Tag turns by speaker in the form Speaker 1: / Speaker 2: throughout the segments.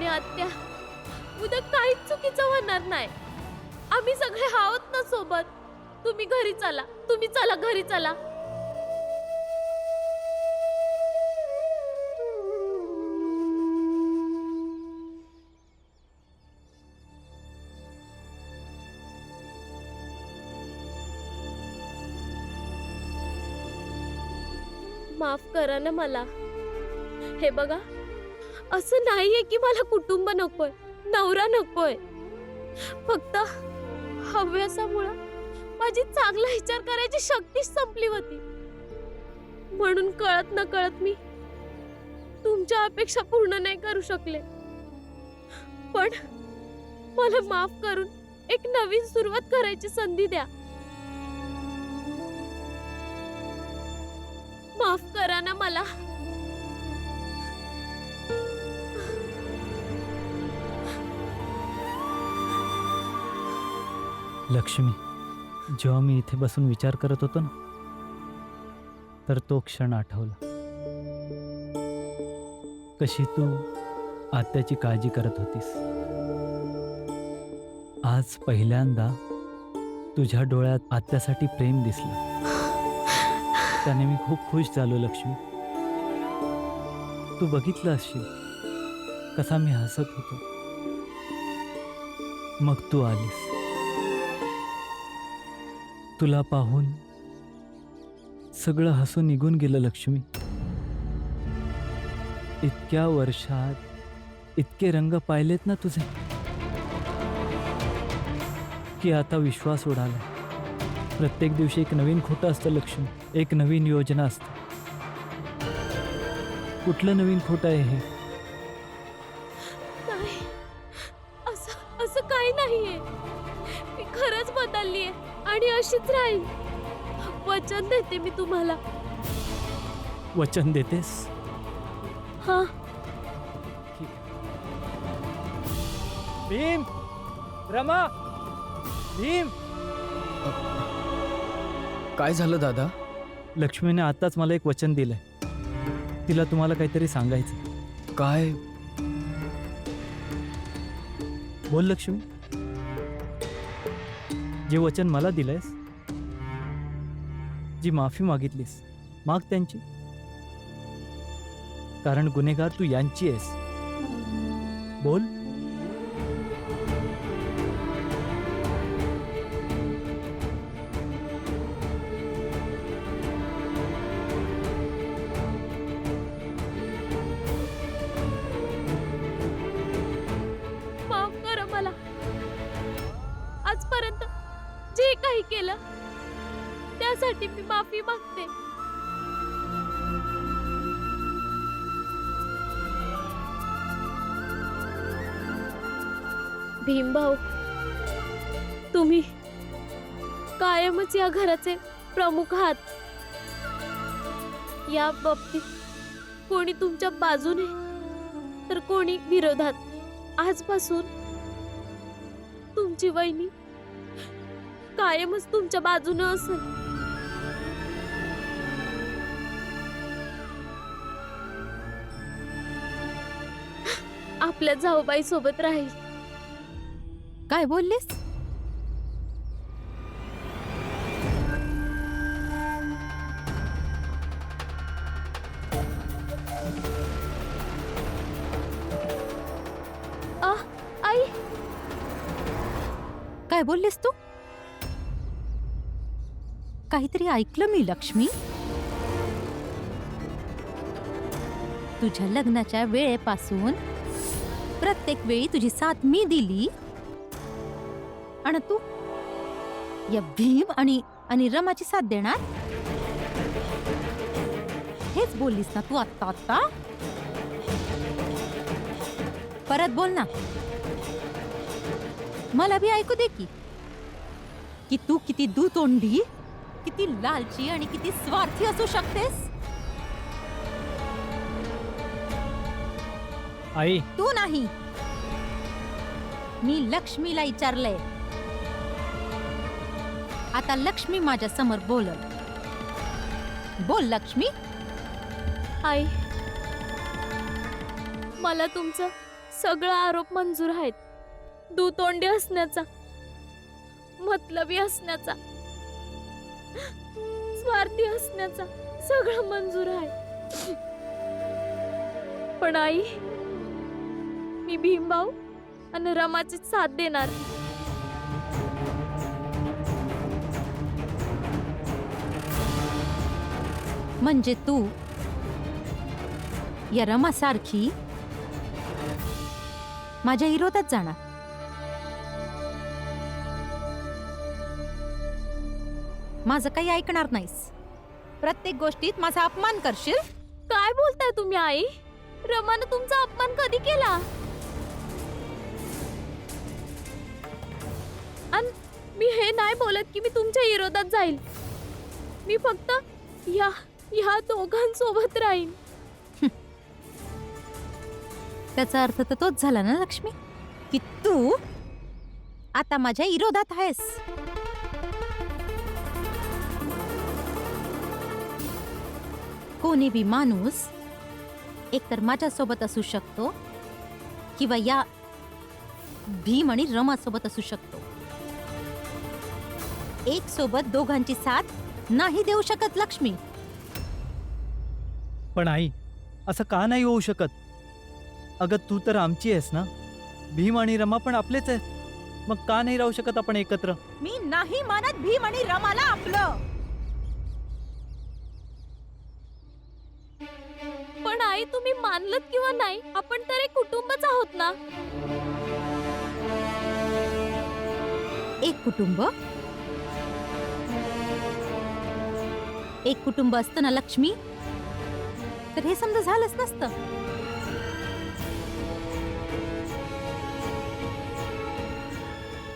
Speaker 1: आत्या, उद्या काहीच चुकीचं होणार नाही. आम्ही सगळे आहोत ना सोबत. तुम्ही घरी चला, तुम्ही चला घरी चला. माफ करा ना मला. हे बघा, असं नाहीये की मला कुटुंब नकोय, नवरा नकोय. फक्त हव्यासामुळं माझी चांगला विचार करायची शक्तीच संपली होती. म्हणून कळत न कळत मी तुमच्या अपेक्षा पूर्ण नाही करू शकले. पण मला माफ करून एक नवीन सुरुवात करायची संधी द्या. माफ करा ना मला.
Speaker 2: लक्ष्मी, जेव्हा मी इथे बसून विचार करत होतो ना, तर तो क्षण आठवला. कशी तू आत्याची काळजी करत होतीस. आज पहिल्यांदा तुझ्या डोळ्यात आत्यासाठी प्रेम दिसलं. त्याने मी खूप खुश झालो. लक्ष्मी, तू बघितलं असशील कसा मी हसत होतो. मग तू आलीस. तुला पाहून सगळं हसून निघून गेलं. लक्ष्मी, इतक्या वर्षात इतके रंग पाहिलेत ना तुझे, की आता विश्वास उडाला. प्रत्येक दिवशी एक नवीन खोटं असतं लक्ष्मी, एक नवीन योजना असते. कुठलं नवीन खोटं आहे हे?
Speaker 1: नाही, असं काही नाहीये. मी खरंच बदललीये आणि अशीच राहील. वचन देते मी तुम्हाला.
Speaker 2: वचन देतेस?
Speaker 1: हा.
Speaker 2: भीम, रमा, भीम.
Speaker 3: काय झालं दादा?
Speaker 2: लक्ष्मीने आताच मला एक वचन दिलंय. तिला तुम्हाला काहीतरी सांगायचं.
Speaker 3: काय?
Speaker 2: बोल लक्ष्मी. जे वचन मला दिलंयस, जी माफी मागितलीस, माग त्यांची. कारण गुन्हेगार तू यांची आहेस. बोल.
Speaker 1: माफ करा मला. आजपर्यंत जे काही केलं त्यासाठी मी माफी मागते. भीमभाऊ, तुम्ही कायमच या घराचे प्रमुख आहात. या बाबतीत कोणी तुमच्या बाजूने तर कोणी विरोधात. आजपासून तुमची वहिनी कायमच तुमच्या बाजूने असेल. आपल्या जाऊबाई सोबत राहील.
Speaker 4: काय बोललीस?
Speaker 1: आई,
Speaker 4: काय बोललीस तू? काहीतरी ऐकलं मी लक्ष्मी. तुझ्या लग्नाच्या वेळेपासून प्रत्येक वेळी तुझी साथ मी दिली आणि तू या भीम आणि रमाची साथ देणार? हेच बोललीस ना तू आत्ता? परत बोल ना. मला भी ऐकू दे की तू किती दुतोंडी, किती लालची आणि किती स्वार्थी असू शकतेस.
Speaker 2: आई,
Speaker 4: तू नाही, मी लक्ष्मीला विचारलंय. आता लक्ष्मी माझ्या समोर बोलल. बोल लक्ष्मी.
Speaker 1: आई, मला तुमचं सगळा आरोप मंजूर आहेत. दुतोंडी असण्याचा, मतलबी असण्याचा, स्वार्थी असण्याचा सगळं मंजूर आहे. पण आई, मी भीमभाऊ आणि रमाची साथ देणार.
Speaker 4: म्हणजे तू या रमासारखी माझ्या विरोधात जाणार? माझं काही ऐकणार नाहीस. प्रत्येक गोष्टीत माझा अपमान करशील.
Speaker 1: काय बोलताय तुम्ही आई? रमानं तुमचा अपमान कधी केला? आणि मी हे नाही बोलत की मी तुमच्या विरोधात जाईल. मी फक्त या दोघांसोबत राहीन.
Speaker 4: त्याचा अर्थ तर तोच झाला ना लक्ष्मी, की तू आता माझ्या विरोधात आहेस. कोणी बी माणूस एकतर माझ्यासोबत असू शकतो किंवा या भीम आणि रमासोबत असू शकतो. एक सोबत दोघांची साथ नाही देऊ शकत लक्ष्मी.
Speaker 2: पण आई, असं का नाही होऊ शकत? अगं तू तर आमची आहेस ना. भीम आणि रमा पण आपलेच आहेत. मग का नाही राहू शकत आपण एकत्र?
Speaker 4: मी नाही मानत भीम आणि रमाला आपलं.
Speaker 1: पण आई, तुम्ही मानलत किंवा नाही, आपण तर एक कुटुंबच आहोत ना.
Speaker 4: एक कुटुंब, एक कुटुंब असतं ना लक्ष्मी, तर हे समजा झालंच नसतं.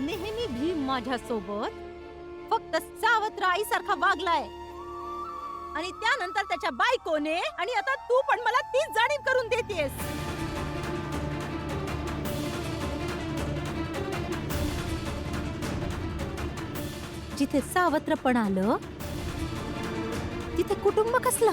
Speaker 4: नेहमी भीम माझ्यासोबत फक्त सावत्र आईसारखा वागलाय आणि त्यानंतर त्याच्या बायकोने आणि आता तू पण मला तीच जाणीव करून देतेस. जिथे सावत्रपण आलं तिथे कुटुंब कसला?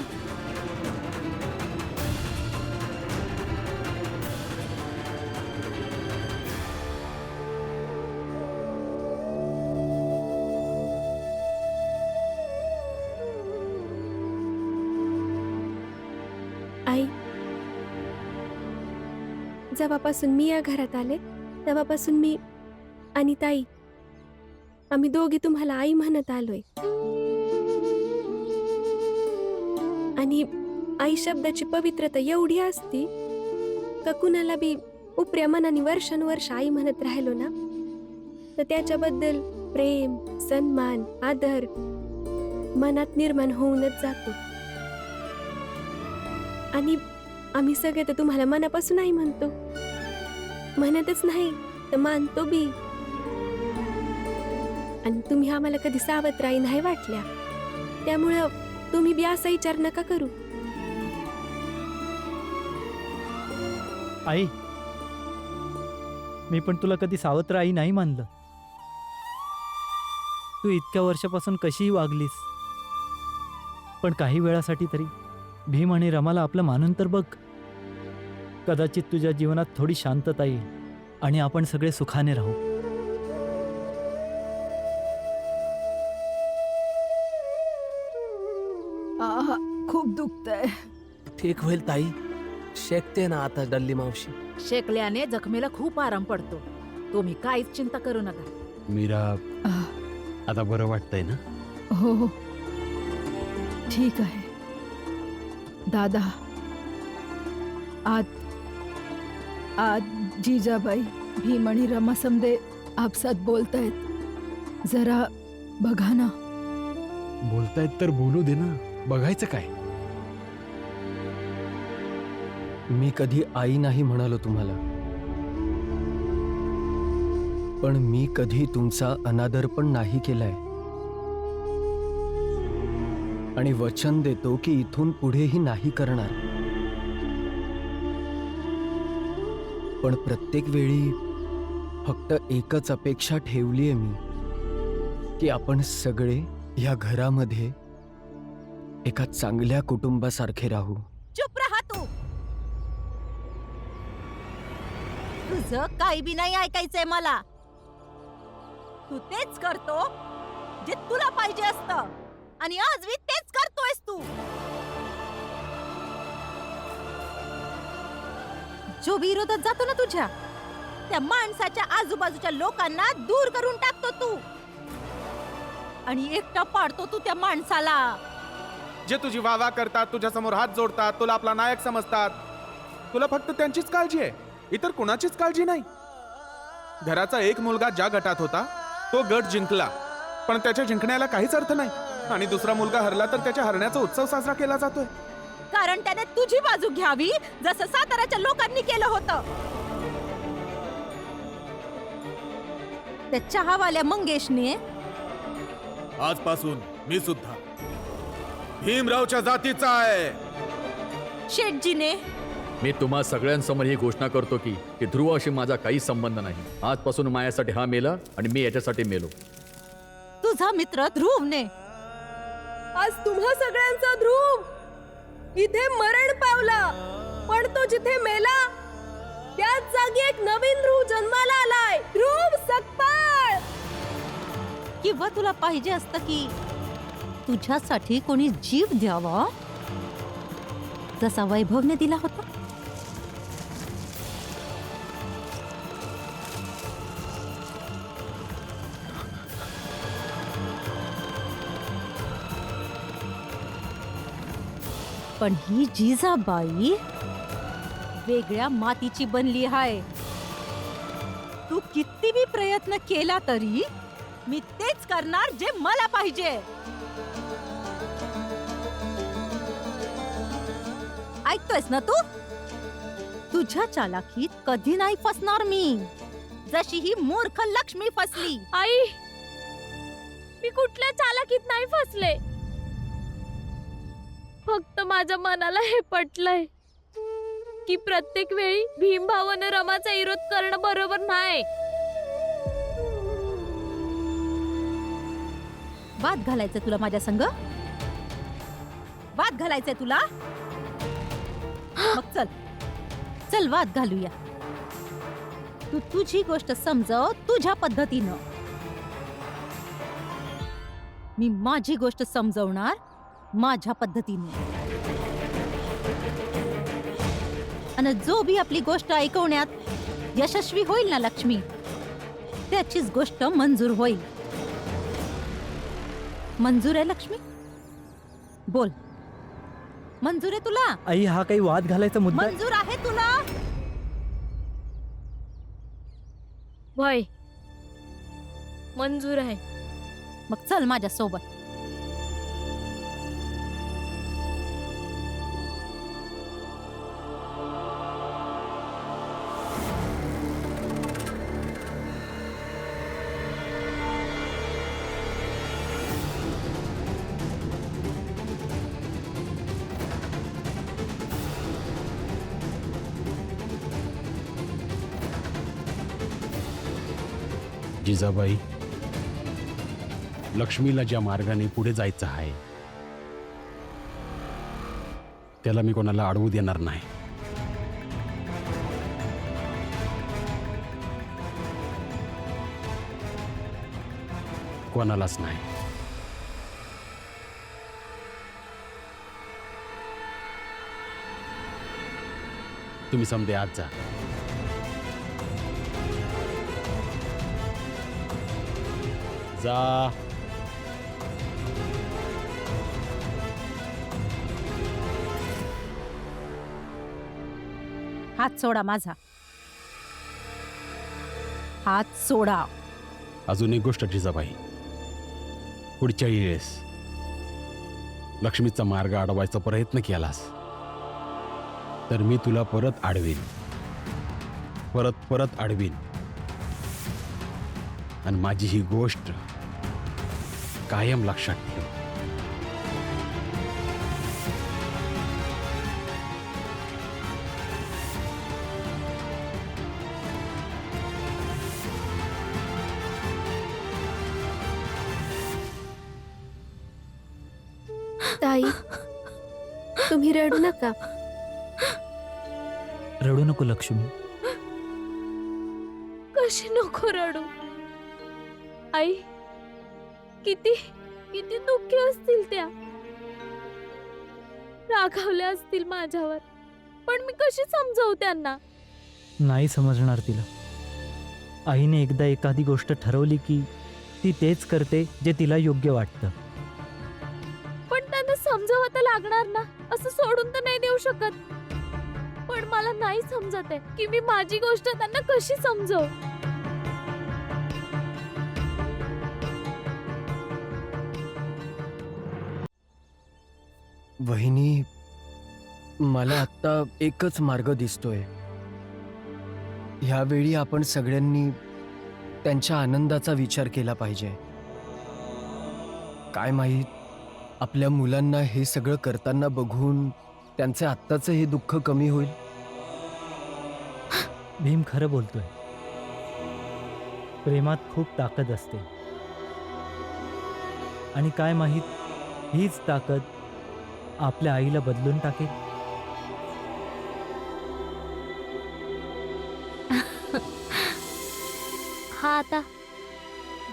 Speaker 3: आई, जेव्हापासून मी या घरात आले तेव्हापासून मी आणि ताई आम्ही दोघी तुम्हाला आई म्हणत आलोय. आणि आई शब्दाची पवित्रता एवढी असती का कुणाला बी उपऱ्या मनाने वर्षानुवर्ष आई म्हणत राहिलो ना तर त्याच्याबद्दल प्रेम, सन्मान, आदर मनात निर्माण होऊनच जातो. आणि आम्ही सगळे तर तुम्हाला मनापासून आई म्हणतो, म्हणतच नाही तर मानतो बी. आणि तुम्ही आम्हाला कधी सावत्र आई नाही वाटल्या, त्यामुळं तुम्ही बी असा विचार नका करू.
Speaker 2: आई, मी पण तुला कधी सावत्र आई नाही मानलं. तू इतक्या वर्षापासून कशीही वागलीस, पण काही वेळासाठी तरी भीम आणि रमाला आपलं मानून तर बघ. कदाचित तुझ्या जीवनात थोडी शांतता येईल आणि आपण सगळे सुखाने राहू.
Speaker 5: खूप दुखतंय.
Speaker 6: ठीक होईल ताई, शेकते ना आता डल्ली मावशी.
Speaker 5: शेकल्याने जखमेला खूप आराम पडतो. तुम्ही काहीच चिंता करू नका.
Speaker 7: मीरा, आता बरं वाटतंय ना?
Speaker 5: हो हो, ठीक आहे. दादा, आज जिजाबाई भीम आणि रमा समदे आपसात बोलतायत. जरा बघा ना.
Speaker 7: बोलतायत तर बोलू दे ना, बघायचं काय?
Speaker 6: मी कधी आई नाही म्हणालो तुम्हाला, पण मी कधी तुमचा अनादर पण नाही केलाय. आणि वचन देतो की इथून पुढेही नाही करणार. पण प्रत्येक वेळी फक्त एकच अपेक्षा ठेवलीये मी, की आपण सगळे या घरामध्ये एका चांगल्या कुटुंबासारखे राहू.
Speaker 4: चुप रहा तू. तुझं काही बी नाही ऐकायचंय मला. तू तेच करतो जे तुला पाहिजे असतं आणि आज मी तेच करतोयस तू. जो विरोधात जातो ना तुझ्या, त्या माणसाच्या आजूबाजूच्या लोकांना दूर करून टाकतो तू आणि एकटा पाडतो तू त्या माणसाला.
Speaker 8: जे तुझी वाह करतात, तुझ्या समोर हात जोडतात, तुला आपला नायक समजतात, तुला फक्त त्यांचीच काळजी आहे, इतर कुणाचीच काळजी नाही. घराचा एक मुलगा ज्या गटात होता तो गट जिंकला, पण त्याच्या जिंकण्याला काहीच अर्थ नाही. आणि दुसरा मुलगा हरला तर त्याच्या हरण्याचा उत्सव साजरा केला जातोय.
Speaker 4: कारण त्याने तुझी बाजू घ्यावी, जसं साताऱ्याच्या लोकांनी केलं होतं. त्या चहावाल्या मंगेशने
Speaker 8: आजपासून मी सुद्धा भीमरावच्या जातीचा आहे.
Speaker 4: शेठजीने
Speaker 9: मी तुम्हा सगळ्यांसमोर ही घोषणा करतो की ध्रुवाशी माझा काही संबंध नाही. आजपासून माझ्यासाठी हा मेला आणि मी याच्यासाठी मेलो.
Speaker 4: तुझा मित्र ध्रुवने
Speaker 3: आज तुम्हा सगळ्यांचा ध्रुव इथे मरण पावला, पण तो जिथे मेला त्याच जागी एक नवीन ध्रुव जन्माला आलाय. ध्रुव सकपाळ.
Speaker 4: किंवा तुला पाहिजे असतं की तुझ्यासाठी कोणी जीव द्यावा जसा वैभवने दिला होता. पण ही जिजाबाई वेगळ्या मातीची बनली आहे. तू किती बी प्रयत्न केला तरी मी तेच करणार जे मला पाहिजे. ऐकतोयस ना तू? तुझ्या चालाखीत कधी नाही फसणार मी, जशी ही मूर्ख लक्ष्मी फसली.
Speaker 1: आई, मी कुठल्या चालाकीत नाही फसले. फक्त माझ्या मनाला हे पटलंय की प्रत्येक वेळी भीमभावानं रमाचा विरोध करणं बरोबर नाही.
Speaker 4: वाद घालायचं तुला माझ्या संग? वाद घालायचंय तुला? मग चल चल वाद घालूया. तू तुझी गोष्ट समजव तुझ्या पद्धतीनं, मी माझी गोष्ट समजवणार माझ्या पद्धतीने. आणि जो बी आपली गोष्ट ऐकवण्यात यशस्वी होईल ना लक्ष्मी, त्याचीच गोष्ट मंजूर होईल. मंजूर आहे लक्ष्मी? बोल, मंजूर आहे तुला?
Speaker 2: आई, हा काही वाद घालायचा मुद्दा
Speaker 4: मंजूर आहे तुला?
Speaker 1: वय मंजूर आहे.
Speaker 4: मग चल माझ्या सोबत.
Speaker 7: जिजाबाई, लक्ष्मीला ज्या मार्गाने पुढे जायचं आहे त्याला मी कोणाला अडवू देणार नाही. कोणालाच नाही. तुम्ही समजे आज जा. जा.
Speaker 4: हात सोडा माझा, हात सोडा.
Speaker 7: अजून एक गोष्ट जिजाबाई, पुढच्या वेळेस लक्ष्मीचा मार्ग अडवायचा प्रयत्न केलास तर मी तुला परत अडवीन, परत अडवीन. आणि माझी ही गोष्ट कायम लक्षात ठेव.
Speaker 3: ताई, तुम्ही रडू नका.
Speaker 2: रडू नको लक्ष्मी.
Speaker 1: तशी नको रडू. आई किती किती दुःखी असतील त्या, रागावल्या असतील माझ्यावर, पण मी कशी समजावू त्यांना?
Speaker 2: नाही समजणार तिला. आईने एकदा एखादी गोष्ट ठरवली की ती तेच करते जे तिला योग्य वाटतं.
Speaker 1: पण त्यांना समजावं तर लागणार ना, असं सोडून तर नाही देऊ शकत. पण मला नाही समजत आहे की मी माझी गोष्ट त्यांना कशी समजवू.
Speaker 6: वहिनी, मला आत्ता एकच मार्ग दिसतोय. ह्यावेळी आपण सगळ्यांनी त्यांच्या आनंदाचा विचार केला पाहिजे. काय माहीत, आपल्या मुलांना हे सगळं करताना बघून त्यांचे आत्ताचं हे दुःख कमी होईल.
Speaker 2: भीम खरं बोलतोय. प्रेमात खूप ताकद असते आणि काय माहीत हीच ताकद आपल्या आईला बदलून टाकेल.
Speaker 1: हा, आता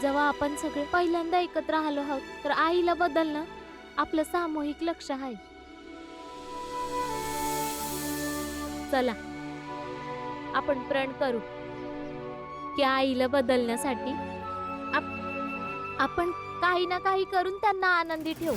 Speaker 1: जेव्हा आपण सगळे पहिल्यांदा एकत्र आलो आहोत तर आईला बदलणं आपलं सामूहिक लक्ष आहे. चला आपण प्रण करू की आईला बदलण्यासाठी आपण काही ना काही करून त्यांना आनंदी ठेवू.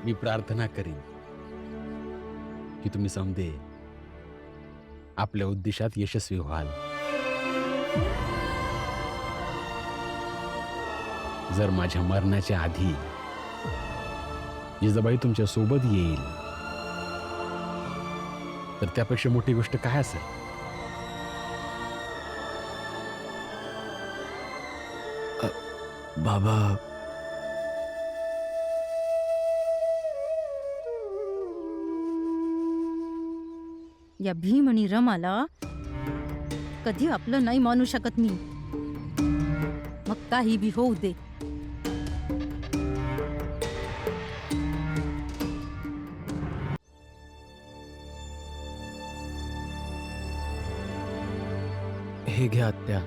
Speaker 7: मी प्रार्थना करीन की तुम्ही समजे आपल्या उद्देशात यशस्वी व्हाल. जर माझ्या मरणाच्या आधी जिजाबाई तुमच्या सोबत येईल तर त्यापेक्षा मोठी गोष्ट काय असेल?
Speaker 6: बाबा,
Speaker 4: या भीम आणि रमाला कधी आपलं नाही मानू शकत मी. मग काही बी होऊ दे.
Speaker 6: हे घ्या आत्या.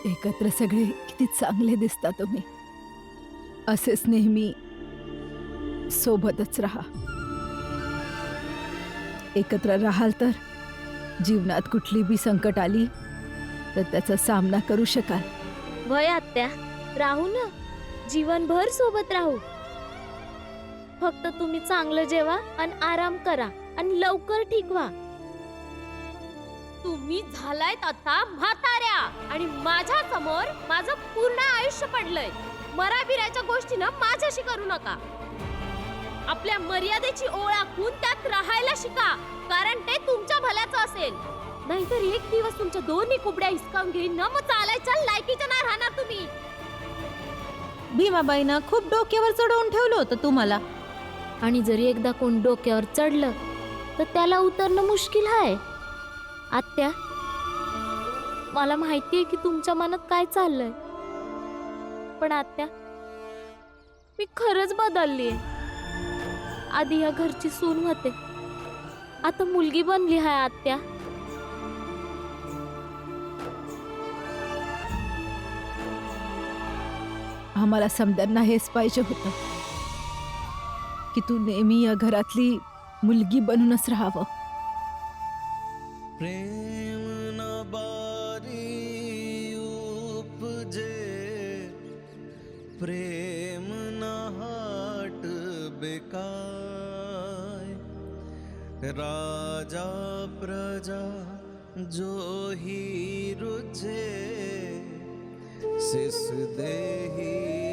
Speaker 5: एकत्र सगळे किती चांगले दिसता तुम्ही. असेच नेहमी सोबतच राहा. एकत्र राहाल तर जीवनात कुठली बी संकट आली तर त्याचा सामना करू शकाल.
Speaker 1: वय आत्या, राहू ना, जीवनभर सोबत राहू. फक्त तुम्ही चांगलं जेवा आणि आराम करा आणि लवकर ठीक व्हा. तुम्ही झालायत आता म्हाताऱ्या आणि माझ्या समोर माझं पूर्ण आयुष्य पडलंय. मराबिराच्या गोष्टी ना माझ्याशी करू नका. आपल्या मर्यादेची ओळ आखून त्यात राहायला शिका, कारण ते तुमच्या भल्याचं असेल. नाहीतर एक दिवस तुमच्या दोन्ही कुबड्या हिसकावून घेईन ना, मग चालायच्या लायकीच्या नाही राहणार तुम्ही.
Speaker 4: भीमाबाईनं खूप डोक्यावर चढवून ठेवलं होतं तुम्हाला.
Speaker 1: आणि जरी एकदा कोण डोक्यावर चढलं तर त्याला उतरणं मुश्किल आहे. आत्या, मला माहितीये की तुमच्या मनात काय चाललंय, पण आत्या, मी खरंच बदललीये. आधी या घरची सून होते, आता मुलगी बनली आहे आत्या.
Speaker 5: आम्हाला समद्यांना हेच पाहिजे होतं की तू नेहमी या घरातली मुलगी बनूनच राहावं.
Speaker 10: प्रेम न बारी उपजे, प्रेम न हाट बेकाय. राजा प्रजा जो ही रुझे, सिस देही